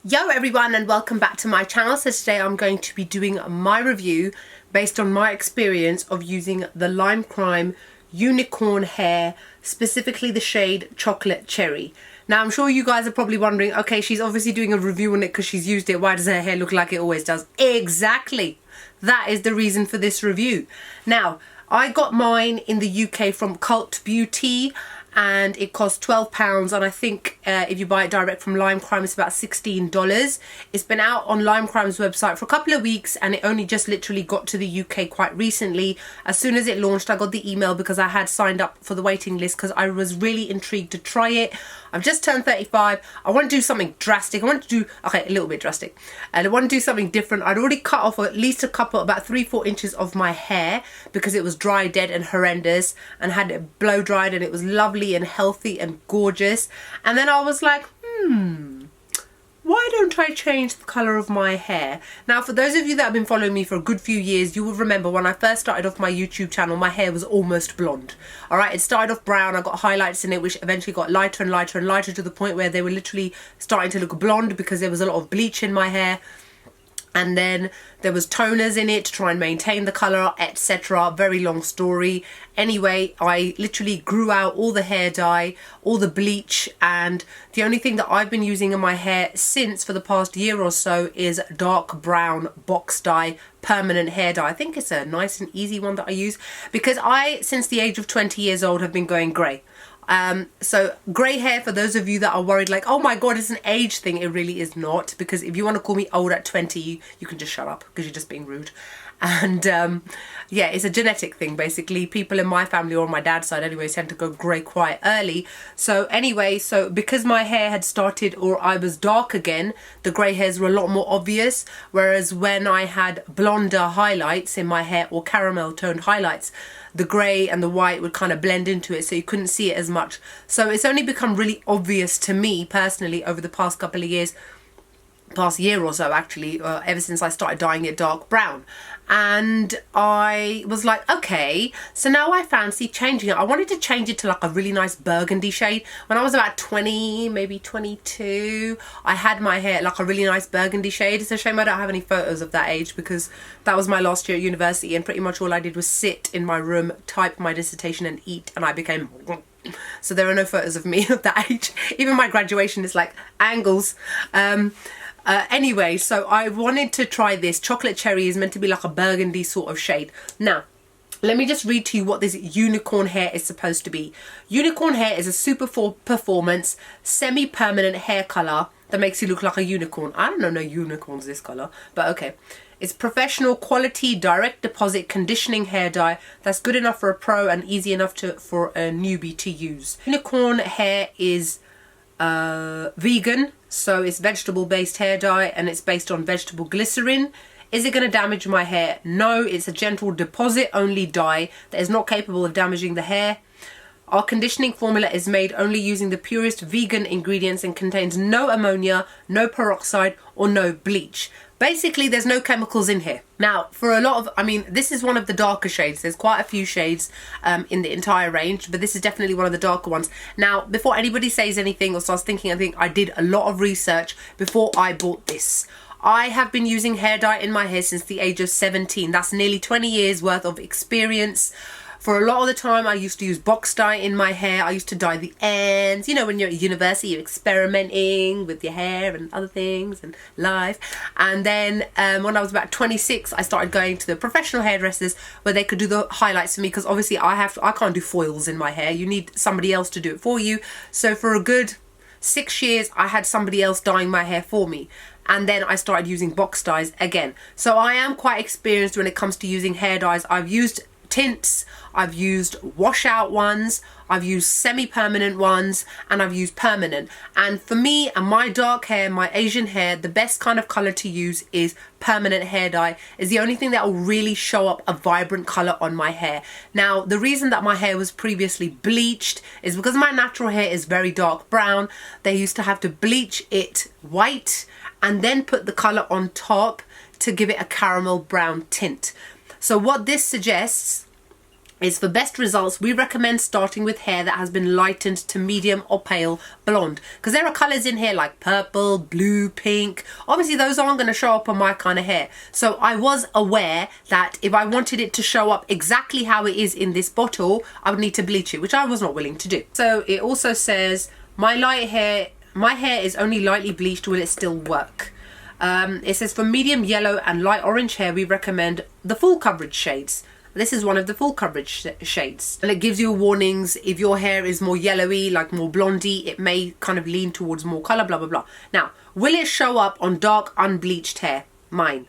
Yo everyone, and welcome back to my channel. So today I'm going to be doing my review based on my experience of using the Lime Crime Unicorn Hair, specifically the shade Chocolate Cherry. Now I'm sure you guys are probably wondering, okay, she's obviously doing a review on it because she's used it. Why does her hair look like it always does? Exactly. That is the reason for this review. Now, I got mine in the UK from Cult Beauty, and it cost £12, and I think if you buy it direct from Lime Crime it's about $16. It's been out on Lime Crime's website for a couple of weeks, and it only just literally got to the UK quite recently. As soon as it launched, I got the email because I had signed up for the waiting list because I was really intrigued to try it. I've just turned 35. I want to do something drastic. I want to do, okay, a little bit drastic, and I want to do something different. I'd already cut off at least a couple, about 3-4 inches of my hair because it was dry, dead and horrendous, and had it blow dried, and it was lovely and healthy and gorgeous. And then I was like, why don't I change the colour of my hair? Now, for those of you that have been following me for a good few years, you will remember when I first started off my YouTube channel, my hair was almost blonde. Alright, it started off brown, I got highlights in it, which eventually got lighter and lighter and lighter to the point where they were literally starting to look blonde because there was a lot of bleach in my hair. And then there was toners in it to try and maintain the colour, etc. Very long story. Anyway, I literally grew out all the hair dye, all the bleach, and the only thing that I've been using in my hair since for the past year or so is dark brown box dye permanent hair dye. I think it's a nice and easy one that I use because I, since the age of 20 years old, have been going grey. So grey hair, for those of you that are worried like, oh my god, it's an age thing, it really is not, because if you want to call me old at 20, you can just shut up because you're just being rude. And yeah, it's a genetic thing basically. People in my family, or on my dad's side anyway, tend to go grey quite early. So anyway, so because my hair had started, or I was dark again, the grey hairs were a lot more obvious, whereas when I had blonder highlights in my hair, or caramel toned highlights, the grey and the white would kind of blend into it, so you couldn't see it as much. So it's only become really obvious to me personally over the past couple of years, past year or so actually, ever since I started dyeing it dark brown. And I was like, okay, so now I fancy changing it. I wanted to change it to like a really nice burgundy shade. When I was about 20, maybe 22, I had my hair like a really nice burgundy shade. It's a shame I don't have any photos of that age because that was my last year at university, and pretty much all I did was sit in my room, type my dissertation and eat, and I became... So there are no photos of me of that age. Even my graduation is like angles. Anyway, so I wanted to try this. Chocolate Cherry is meant to be like a burgundy sort of shade. Now, let me just read to you what this unicorn hair is supposed to be. Unicorn hair is a super performance, semi-permanent hair colour that makes you look like a unicorn. I don't know no unicorns this colour, but okay. It's professional quality direct deposit conditioning hair dye that's good enough for a pro and easy enough for a newbie to use. Unicorn hair is vegan, so it's vegetable based hair dye, and it's based on vegetable glycerin. Is it going to damage my hair? No, it's a gentle deposit only dye that is not capable of damaging the hair. Our conditioning formula is made only using the purest vegan ingredients and contains no ammonia, no peroxide or no bleach. Basically, there's no chemicals in here. Now, for a lot of, I mean, this is one of the darker shades. There's quite a few shades in the entire range, but this is definitely one of the darker ones. Now, before anybody says anything or starts thinking, I think I did a lot of research before I bought this. I have been using hair dye in my hair since the age of 17. That's nearly 20 years worth of experience. For a lot of the time, I used to use box dye in my hair. I used to dye the ends. You know, when you're at university, you're experimenting with your hair and other things and life. And then when I was about 26, I started going to the professional hairdressers where they could do the highlights for me, because obviously I can't do foils in my hair. You need somebody else to do it for you. So for a good 6 years, I had somebody else dyeing my hair for me. And then I started using box dyes again. So I am quite experienced when it comes to using hair dyes. I've used tints, I've used washout ones, I've used semi-permanent ones, and I've used permanent. And for me and my dark hair, my Asian hair, the best kind of colour to use is permanent hair dye. Is the only thing that will really show up a vibrant colour on my hair. Now, the reason that my hair was previously bleached is because my natural hair is very dark brown. They used to have to bleach it white and then put the colour on top to give it a caramel brown tint. So what this suggests is for best results, we recommend starting with hair that has been lightened to medium or pale blonde, because there are colors in here like purple, blue, pink. Obviously those aren't going to show up on my kind of hair, so I was aware that if I wanted it to show up exactly how it is in this bottle, I would need to bleach it, which I was not willing to do. So it also says my hair is only lightly bleached, will it still work? It says for medium yellow and light orange hair, we recommend the full coverage shades. This is one of the full coverage shades, and it gives you warnings if your hair is more yellowy, like more blondie, it may kind of lean towards more color, blah blah blah. Now, will it show up on dark unbleached hair? Mine.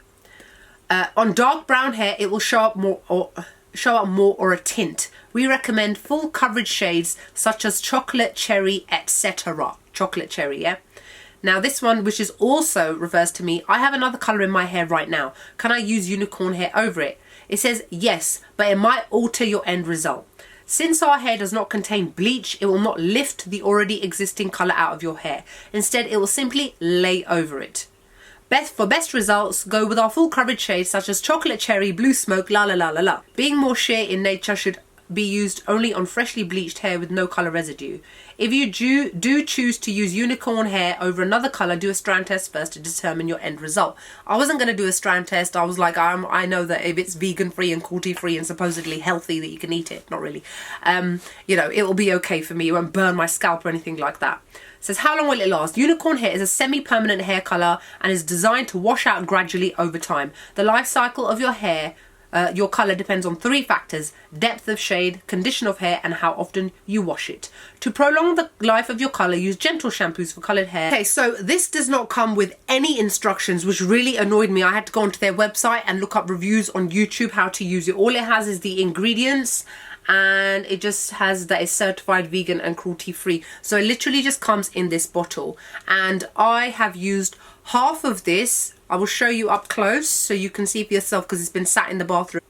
On dark brown hair, it will show up more or a tint. We recommend full coverage shades such as chocolate, cherry, etc. Chocolate cherry, yeah. Now this one, which is also refers to me, I have another color in my hair right now. Can I use unicorn hair over it? It says yes, but it might alter your end result. Since our hair does not contain bleach, it will not lift the already existing colour out of your hair. Instead, it will simply lay over it. For best results, go with our full coverage shades such as chocolate cherry, blue smoke, la la la la la. Being more sheer in nature should be used only on freshly bleached hair with no colour residue. If you do choose to use unicorn hair over another colour, do a strand test first to determine your end result. I wasn't going to do a strand test. I was like, I know that if it's vegan free and cruelty free and supposedly healthy that you can eat it. Not really. You know, it will be okay for me. It won't burn my scalp or anything like that. It says, how long will it last? Unicorn hair is a semi-permanent hair colour and is designed to wash out gradually over time. The life cycle of your hair your colour depends on 3 factors: depth of shade, condition of hair, and how often you wash it. To prolong the life of your colour, use gentle shampoos for coloured hair. Okay, so this does not come with any instructions, which really annoyed me. I had to go onto their website and look up reviews on YouTube how to use it. All it has is the ingredients, and it just has that it's certified vegan and cruelty free. So it literally just comes in this bottle, and I have used half of this. I will show you up close so you can see for yourself because it's been sat in the bathroom.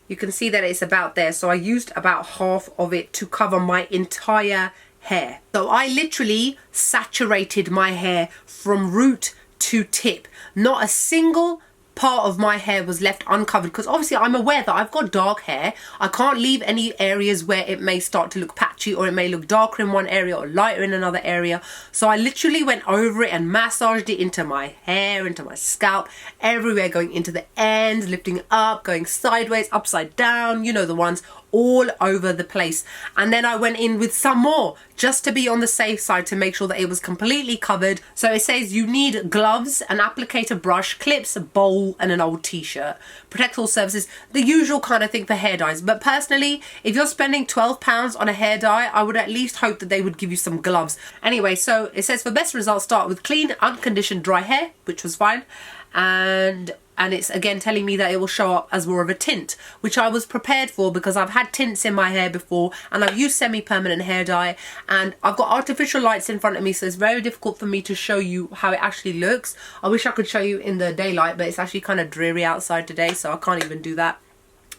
You can see that it's about there. So I used about half of it to cover my entire hair. So I literally saturated my hair from root to tip. Not a single part of my hair was left uncovered, because obviously I'm aware that I've got dark hair. I can't leave any areas where it may start to look patchy, or it may look darker in one area or lighter in another area. So I literally went over it and massaged it into my hair, into my scalp, everywhere, going into the ends, lifting up, going sideways, upside down, you know the ones, all over the place. And then I went in with some more just to be on the safe side to make sure that it was completely covered. So it says you need gloves, an applicator brush, clips, a bowl, and an old t-shirt. Protect all surfaces, the usual kind of thing for hair dyes. But personally, if you're spending £12 on a hair dye, I would at least hope that they would give you some gloves. Anyway, so it says for best results, start with clean, unconditioned, dry hair, which was fine. And it's again telling me that it will show up as more of a tint, which I was prepared for because I've had tints in my hair before, and I've used semi-permanent hair dye, and I've got artificial lights in front of me, so it's very difficult for me to show you how it actually looks. I wish I could show you in the daylight, but it's actually kind of dreary outside today, so I can't even do that.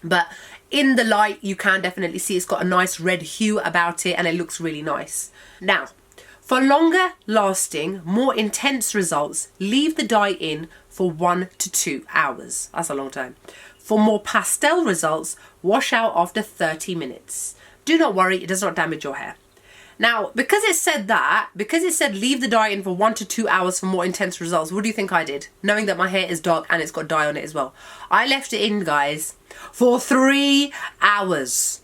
But in the light, you can definitely see it's got a nice red hue about it, and it looks really nice. Now, for longer lasting, more intense results, leave the dye in for 1 to 2 hours. That's a long time. For more pastel results, wash out after 30 minutes. Do not worry, it does not damage your hair. Now, because it said that, because it said leave the dye in for 1 to 2 hours for more intense results, what do you think I did? Knowing that my hair is dark and it's got dye on it as well. I left it in, guys, for 3 hours.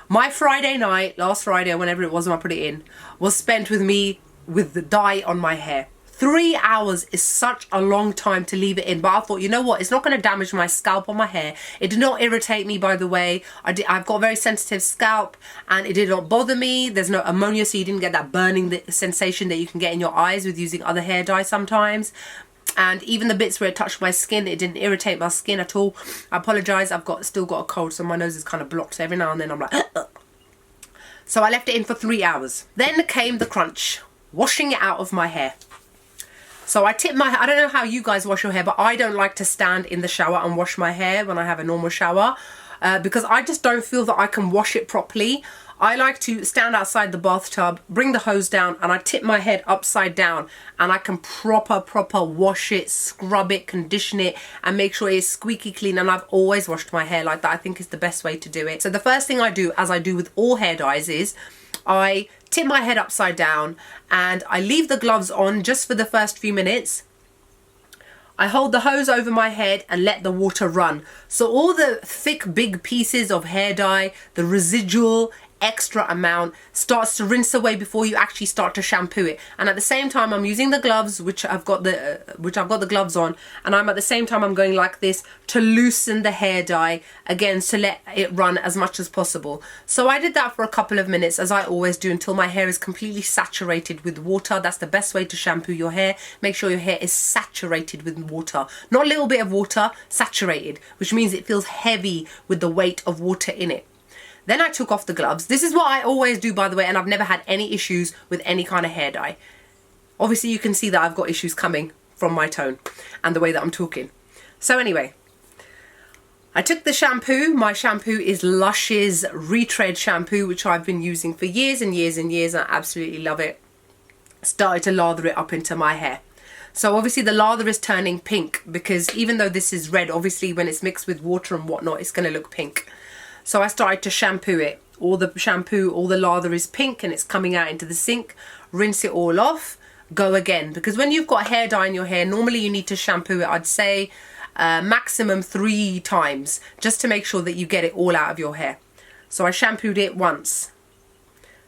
My Friday night, last Friday or whenever it was when I put it in, was spent with me with the dye on my hair. 3 hours is such a long time to leave it in, but I thought, you know what, it's not going to damage my scalp or my hair. It did not irritate me, by the way. I've got a very sensitive scalp, and it did not bother me. There's no ammonia, so you didn't get that burning sensation that you can get in your eyes with using other hair dye sometimes. And even the bits where it touched my skin, it didn't irritate my skin at all. I apologise, I've still got a cold, so my nose is kind of blocked, so every now and then I'm like So I left it in for 3 hours. Then came the crunch, washing it out of my hair. So I don't know how you guys wash your hair, but I don't like to stand in the shower and wash my hair when I have a normal shower, because I just don't feel that I can wash it properly. I like to stand outside the bathtub, bring the hose down, and I tip my head upside down, and I can proper wash it, scrub it, condition it, and make sure it's squeaky clean. And I've always washed my hair like that. I think it's the best way to do it. So the first thing I do, as I do with all hair dyes, is I tip my head upside down and I leave the gloves on just for the first few minutes. I hold the hose over my head and let the water run. So all the thick, big pieces of hair dye, the residual extra amount, starts to rinse away before you actually start to shampoo it. And at the same time, I'm using the gloves, which I've got the gloves on, and I'm at the same time I'm going like this to loosen the hair dye again, to let it run as much as possible. So I did that for a couple of minutes, as I always do, until my hair is completely saturated with water. That's the best way to shampoo your hair. Make sure your hair is saturated with water, not a little bit of water, saturated, which means it feels heavy with the weight of water in it. Then I took off the gloves. This is what I always do, by the way, and I've never had any issues with any kind of hair dye. Obviously, you can see that I've got issues coming from my tone and the way that I'm talking. So anyway, I took the shampoo. My shampoo is Lush's Retread shampoo, which I've been using for years and years and years. I absolutely love it. Started to lather it up into my hair. So obviously the lather is turning pink, because even though this is red, obviously when it's mixed with water and whatnot, it's going to look pink. So I started to shampoo it. All the shampoo, all the lather is pink and it's coming out into the sink. Rinse it all off, go again. Because when you've got hair dye in your hair, normally you need to shampoo it, I'd say maximum 3 times, just to make sure that you get it all out of your hair. So I shampooed it once,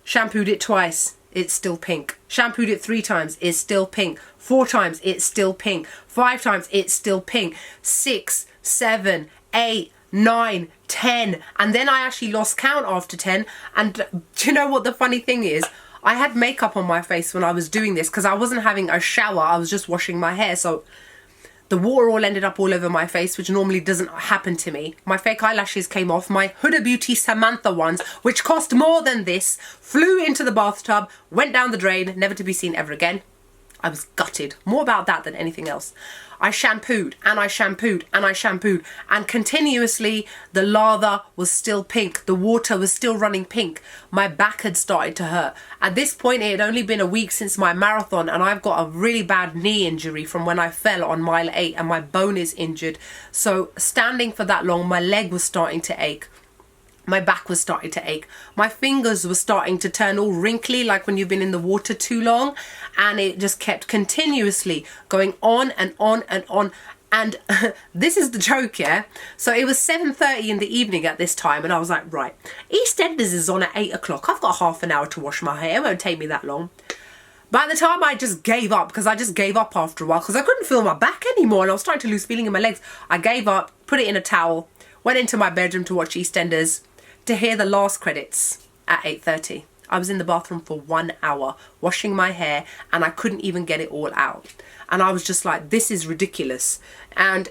shampooed it twice, it's still pink. Shampooed it 3 times, it's still pink. 4 times, it's still pink. 5 times, it's still pink. 6, 7, 8, 9, 10, and then I actually lost count after 10. And do you know what the funny thing is? I had makeup on my face when I was doing this, because I wasn't having a shower, I was just washing my hair, so the water all ended up all over my face, which normally doesn't happen to me. My fake eyelashes came off. My Huda Beauty Samantha ones, which cost more than this, flew into the bathtub, went down the drain, never to be seen ever again. I was gutted. More about that than anything else. I shampooed and I shampooed and I shampooed, and continuously the lather was still pink. The water was still running pink. My back had started to hurt. At this point, it had only been a week since my marathon, and I've got a really bad knee injury from when I fell on mile 8, and my bone is injured. So standing for that long, my leg was starting to ache. My back was starting to ache. My fingers were starting to turn all wrinkly, like when you've been in the water too long. And it just kept continuously going on and on and on. And this is the joke, yeah? So it was 7:30 in the evening at this time. And I was like, right, EastEnders is on at 8 o'clock. I've got half an hour to wash my hair. It won't take me that long. By the time I just gave up, because I just gave up after a while, because I couldn't feel my back anymore. And I was starting to lose feeling in my legs. I gave up, put it in a towel, went into my bedroom to watch EastEnders, to hear the last credits at 8:30. I was in the bathroom for 1 hour washing my hair, and I couldn't even get it all out. And I was just like, this is ridiculous. And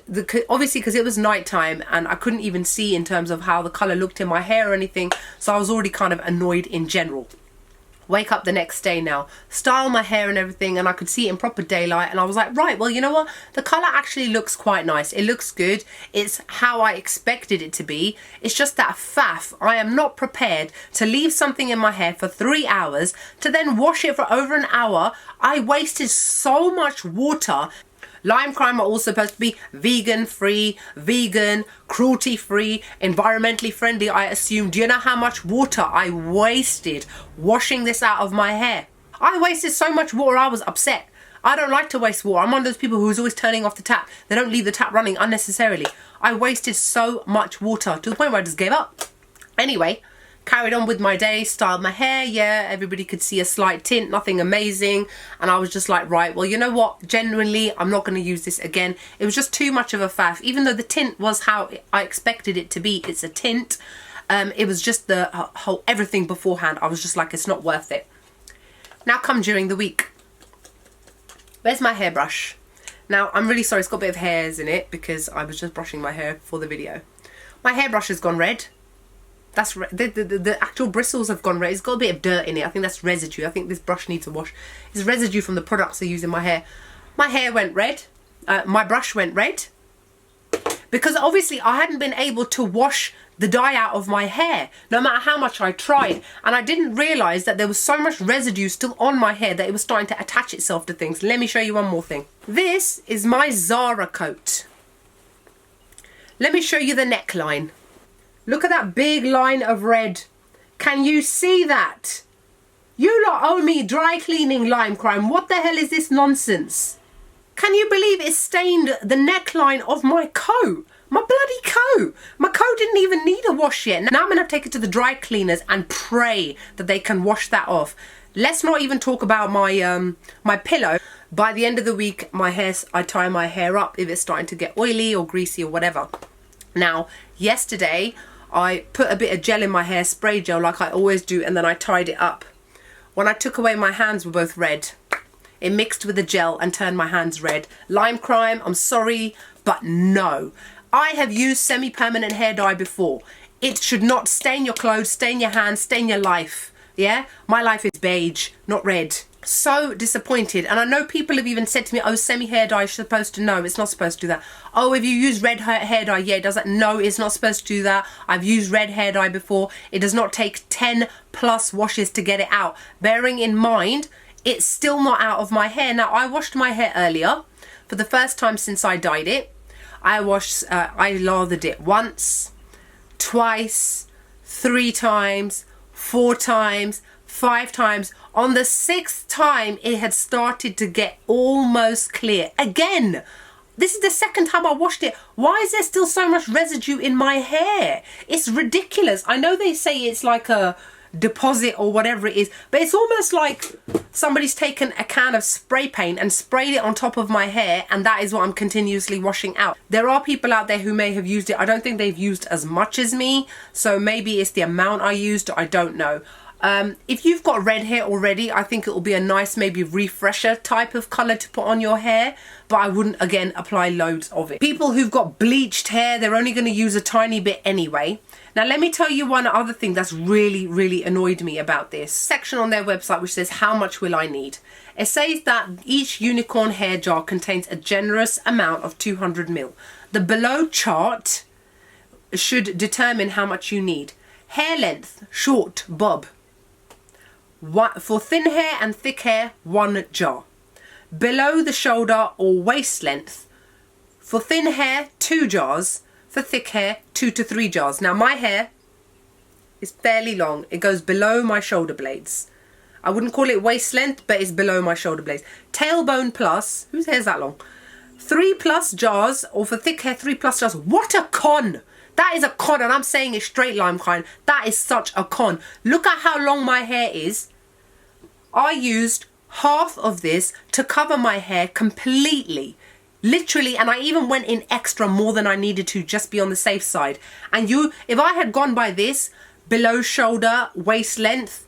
obviously, because it was nighttime and I couldn't even see in terms of how the colour looked in my hair or anything, so I was already kind of annoyed in general. Wake up the next day now, style my hair and everything, and I could see it in proper daylight, and I was like, right, well, you know what, the colour actually looks quite nice. It looks good. It's how I expected it to be. It's just that faff, I am not prepared to leave something in my hair for 3 hours to then wash it for over an hour. I wasted so much water. Lime Crime are all supposed to be vegan free, vegan, cruelty free, environmentally friendly, I assume. Do you know how much water I wasted washing this out of my hair? I wasted so much water, I was upset. I don't like to waste water. I'm one of those people who's always turning off the tap. They don't leave the tap running unnecessarily. I wasted so much water to the point where I just gave up. Anyway, carried on with my day, styled my hair. Yeah, everybody could see a slight tint, nothing amazing. And I was just like, right, well, you know what? Genuinely, I'm not going to use this again. It was just too much of a faff. Even though the tint was how I expected it to be, it's a tint. It was just the whole everything beforehand. I was just like, it's not worth it. Now come during the week. Where's my hairbrush? Now, I'm really sorry, it's got a bit of hairs in it because I was just brushing my hair for the video. My hairbrush has gone red. That's the actual bristles have gone red. It's got a bit of dirt in it. I think that's residue. I think this brush needs a wash. It's residue from the products I use in my hair. My hair went red. My brush went red because obviously I hadn't been able to wash the dye out of my hair, no matter how much I tried. And I didn't realise that there was so much residue still on my hair that it was starting to attach itself to things. Let me show you one more thing. This is my Zara coat. Let me show you the neckline. Look at that big line of red. Can you see that? You lot owe me dry cleaning, Lime Crime. What the hell is this nonsense? Can you believe it stained the neckline of my coat? My bloody coat. My coat didn't even need a wash yet. Now I'm going to take it to the dry cleaners and pray that they can wash that off. Let's not even talk about my my pillow. By the end of the week, I tie my hair up if it's starting to get oily or greasy or whatever. Now, yesterday, I put a bit of gel in my hair, spray gel like I always do, and then I tied it up. When I took away, my hands were both red. It mixed with the gel and turned my hands red. Lime Crime, I'm sorry, but no. I have used semi-permanent hair dye before. It should not stain your clothes, stain your hands, stain your life. Yeah? My life is beige, not red. So disappointed. And I know people have even said to me, oh, semi-hair dye is supposed to. No, it's not supposed to do that. Oh, if you use red hair dye, yeah, it does that. No, it's not supposed to do that. I've used red hair dye before. It does not take 10 plus washes to get it out. Bearing in mind, it's still not out of my hair. Now, I washed my hair earlier for the first time since I dyed it. I lathered it once, twice, 3 times, 4 times, 5 times. On the 6th time, it had started to get almost clear. Again, this is the 2nd time I washed it. Why is there still so much residue in my hair? It's ridiculous. I know they say it's like a deposit or whatever it is, but it's almost like somebody's taken a can of spray paint and sprayed it on top of my hair, and that is what I'm continuously washing out. There are people out there who may have used it. I don't think they've used as much as me, so maybe it's the amount I used. I don't know. If you've got red hair already, I think it will be a nice maybe refresher type of colour to put on your hair, but I wouldn't again apply loads of it. People who've got bleached hair, they're only going to use a tiny bit anyway. Now let me tell you one other thing that's really annoyed me about this section on their website, which says how much will I need. It says that each unicorn hair jar contains a generous amount of 200 ml. The below chart should determine how much you need. Hair length, short, bob. For thin hair and thick hair, 1 jar. Below the shoulder or waist length, for thin hair, 2 jars. For thick hair, 2 to 3 jars. Now my hair is fairly long. It goes below my shoulder blades. I wouldn't call it waist length, but it's below my shoulder blades. Tailbone plus, whose hair's that long? 3+ jars, or for thick hair, 3+ jars. What a con! That is a con, and I'm saying it straight, Lime Crime. That is such a con. Look at how long my hair is. I used half of this to cover my hair completely. Literally, and I even went in extra more than I needed to, just be on the safe side. And if I had gone by this, below shoulder, waist length,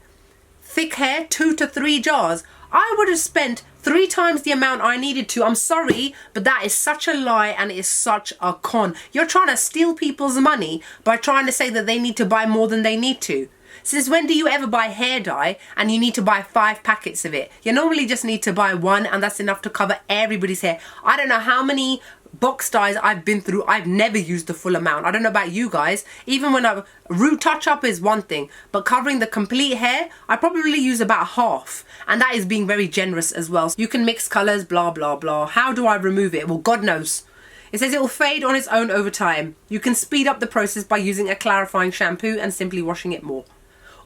thick hair, 2 to 3 jars, I would have spent 3 times the amount I needed to. I'm sorry, but that is such a lie and it is such a con. You're trying to steal people's money by trying to say that they need to buy more than they need to. Since when do you ever buy hair dye and you need to buy 5 packets of it? You normally just need to buy 1 and that's enough to cover everybody's hair. I don't know how many box dyes I've been through. I've never used the full amount. I don't know about you guys. Even when a root touch up is one thing, but covering the complete hair, I probably use about half. And that is being very generous as well. You can mix colours, blah, blah, blah. How do I remove it? Well, God knows. It says it will fade on its own over time. You can speed up the process by using a clarifying shampoo and simply washing it more.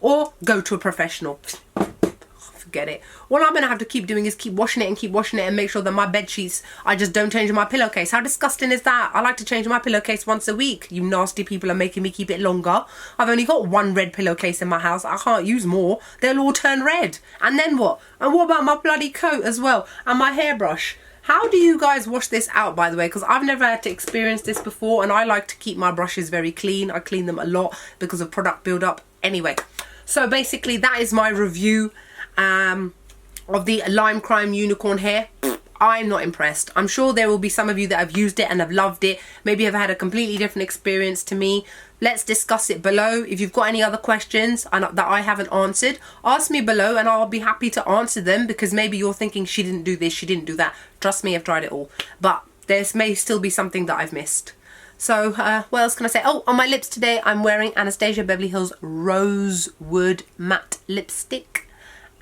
Or go to a professional. Forget it. All I'm going to have to keep doing is keep washing it and make sure that my bed sheets, I just don't change my pillowcase. How disgusting is that? I like to change my pillowcase once a week. You nasty people are making me keep it longer. I've only got 1 red pillowcase in my house. I can't use more. They'll all turn red. And then what? And what about my bloody coat as well? And my hairbrush? How do you guys wash this out, by the way? Because I've never had to experience this before, and I like to keep my brushes very clean. I clean them a lot because of product build-up. Anyway, so basically that is my review of the Lime Crime Unicorn hair. I'm not impressed. I'm sure there will be some of you that have used it and have loved it. Maybe have had a completely different experience to me. Let's discuss it below. If you've got any other questions that I haven't answered, ask me below and I'll be happy to answer them, because maybe you're thinking she didn't do this, she didn't do that. Trust me, I've tried it all. But there may still be something that I've missed. So what else can I say? Oh, on my lips today I'm wearing Anastasia Beverly Hills Rosewood matte lipstick.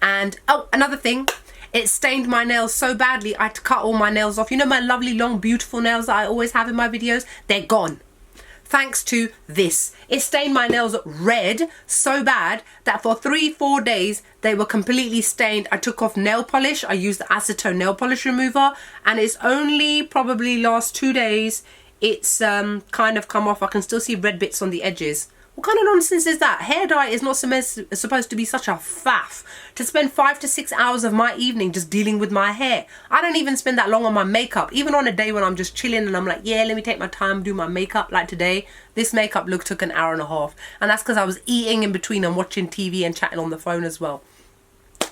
And oh, another thing, it stained my nails so badly I had to cut all my nails off. You know my lovely long beautiful nails that I always have in my videos? They're gone. Thanks to this. It stained my nails red so bad that for 3-4 days they were completely stained. I took off nail polish. I used the acetone nail polish remover, and it's only probably last 2 days it's kind of come off. I can still see red bits on the edges. What kind of nonsense is that? Hair dye is not supposed to be such a faff. To spend 5 to 6 hours of my evening just dealing with my hair. I don't even spend that long on my makeup. Even on a day when I'm just chilling and I'm like, yeah, let me take my time, do my makeup. Like today, this makeup look took an hour and a half. And that's because I was eating in between and watching TV and chatting on the phone as well.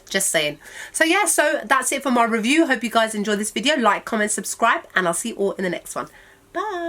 Just saying. So yeah, so that's it for my review. Hope you guys enjoyed this video. Like, comment, subscribe, and I'll see you all in the next one. Bye.